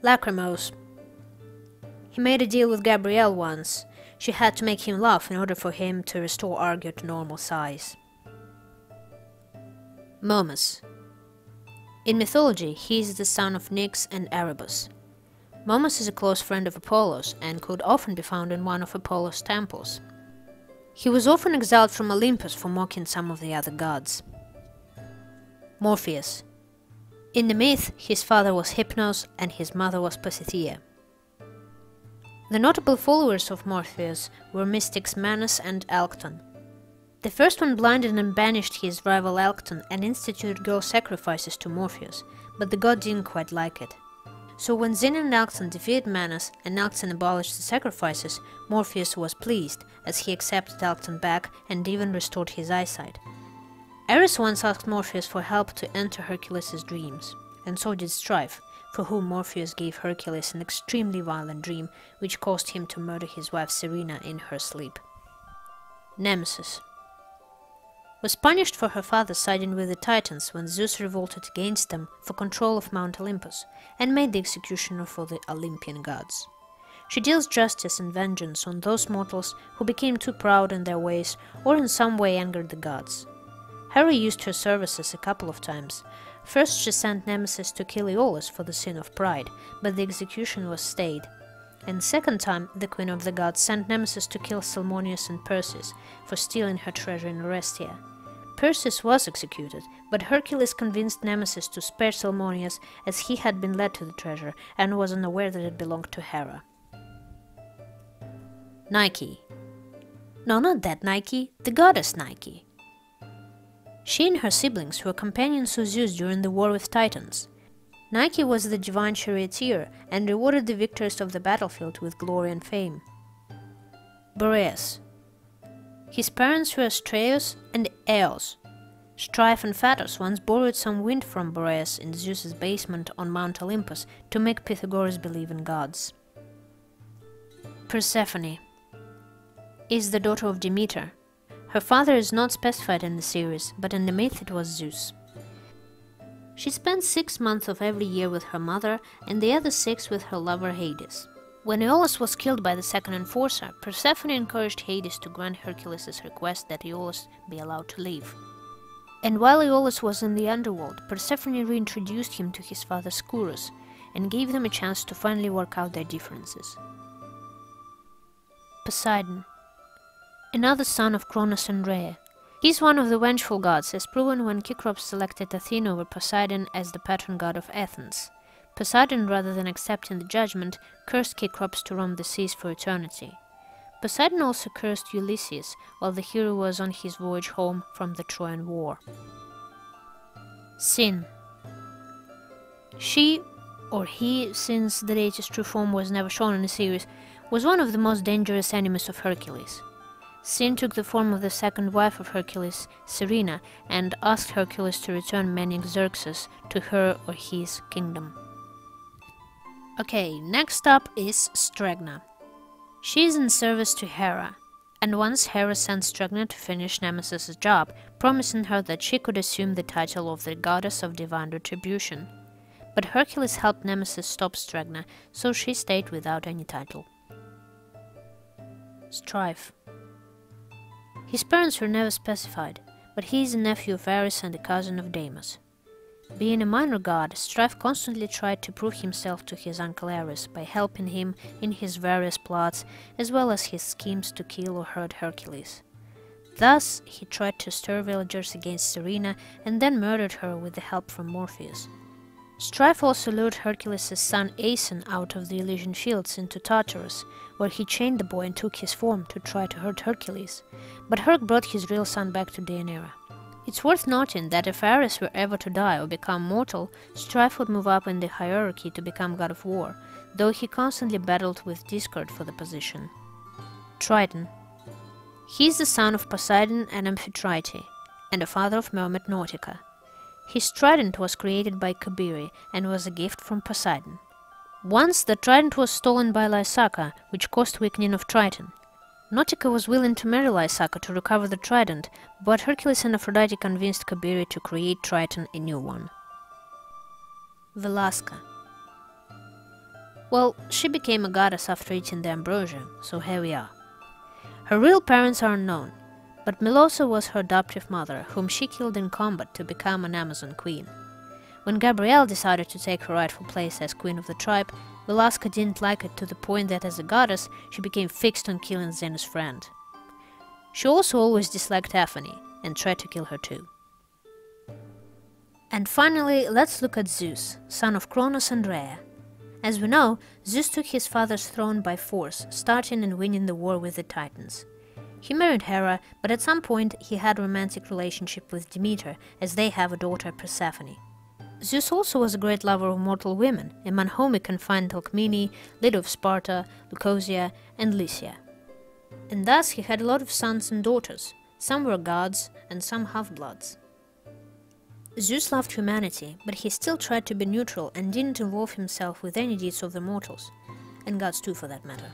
Lachrymose. He made a deal with Gabrielle once. She had to make him laugh in order for him to restore Argo to normal size. Momus. In mythology, he is the son of Nyx and Erebus. Momus is a close friend of Apollo's and could often be found in one of Apollo's temples. He was often exiled from Olympus for mocking some of the other gods. Morpheus. In the myth, his father was Hypnos and his mother was Pasithea. The notable followers of Morpheus were mystics Manus and Alcton. The first one blinded and banished his rival Alcton and instituted girl sacrifices to Morpheus, but the god didn't quite like it. So when Xena and Alcton defeated Manus and Alcton abolished the sacrifices, Morpheus was pleased, as he accepted Alcton back and even restored his eyesight. Ares once asked Morpheus for help to enter Hercules' dreams, and so did Strife, for whom Morpheus gave Hercules an extremely violent dream, which caused him to murder his wife Serena in her sleep. Nemesis was punished for her father siding with the Titans when Zeus revolted against them for control of Mount Olympus, and made the executioner for the Olympian gods. She deals justice and vengeance on those mortals who became too proud in their ways or in some way angered the gods. Hera used her services a couple of times. First she sent Nemesis to kill Iolaus for the sin of pride, but the execution was stayed. And second time, the Queen of the Gods sent Nemesis to kill Salmoneus and Perseus for stealing her treasure in Orestia. Perseus was executed, but Hercules convinced Nemesis to spare Salmoneus as he had been led to the treasure and was unaware that it belonged to Hera. Nike. No, not that Nike, the goddess Nike. She and her siblings were companions of Zeus during the war with Titans. Nike was the divine charioteer and rewarded the victors of the battlefield with glory and fame. Boreas. His parents were Atreus and Eos. Strife and Phaedos once borrowed some wind from Boreas in Zeus's basement on Mount Olympus to make Pythagoras believe in gods. Persephone is the daughter of Demeter. Her father is not specified in the series, but in the myth it was Zeus. She spent 6 months of every year with her mother and the other 6 with her lover Hades. When Iolaus was killed by the second enforcer, Persephone encouraged Hades to grant Hercules' request that Iolaus be allowed to live. And while Iolaus was in the underworld, Persephone reintroduced him to his father Scourus and gave them a chance to finally work out their differences. Poseidon, another son of Cronus and Rhea. He is one of the vengeful gods, as proven when Cecrops selected Athena over Poseidon as the patron god of Athens. Poseidon, rather than accepting the judgment, cursed Cecrops to roam the seas for eternity. Poseidon also cursed Ulysses while the hero was on his voyage home from the Trojan War. Sin. She, or he, since the deity's true form was never shown in the series, was one of the most dangerous enemies of Hercules. Sin took the form of the second wife of Hercules, Serena, and asked Hercules to return many Xerxes to her or his kingdom. Okay, next up is Stregna. She is in service to Hera, and once Hera sent Stregna to finish Nemesis' job, promising her that she could assume the title of the goddess of divine retribution. But Hercules helped Nemesis stop Stregna, so she stayed without any title. Strife. His parents were never specified, but he is a nephew of Ares and a cousin of Deimos. Being a minor god, Strife constantly tried to prove himself to his uncle Ares by helping him in his various plots, as well as his schemes to kill or hurt Hercules. Thus, he tried to stir villagers against Serena and then murdered her with the help from Morpheus. Strife also lured Hercules' son Aeson out of the Elysian Fields into Tartarus, where he chained the boy and took his form to try to hurt Hercules, but Herc brought his real son back to Deianira. It's worth noting that if Ares were ever to die or become mortal, Strife would move up in the hierarchy to become god of war, though he constantly battled with Discord for the position. Triton. He is the son of Poseidon and Amphitrite, and the father of mermaid Nautica. His trident was created by Kabiri and was a gift from Poseidon. Once the trident was stolen by Lysaka, which caused weakening of Triton. Nautica was willing to marry Lysaka to recover the trident, but Hercules and Aphrodite convinced Kabiri to create Triton a new one. Velasca. Well, she became a goddess after eating the ambrosia, so here we are. Her real parents are unknown, but Melosa was her adoptive mother, whom she killed in combat to become an Amazon queen. When Gabrielle decided to take her rightful place as queen of the tribe, Velasca didn't like it to the point that as a goddess, she became fixed on killing Xena's friend. She also always disliked Aphane, and tried to kill her too. And finally, let's look at Zeus, son of Kronos and Rhea. As we know, Zeus took his father's throne by force, starting and winning the war with the Titans. He married Hera, but at some point he had a romantic relationship with Demeter, as they have a daughter Persephone. Zeus also was a great lover of mortal women, among whom we can find Alcmene, Leto of Sparta, Leucosia, and Lycia. And thus he had a lot of sons and daughters. Some were gods, and some half-bloods. Zeus loved humanity, but he still tried to be neutral and didn't involve himself with any deeds of the mortals, and gods too for that matter.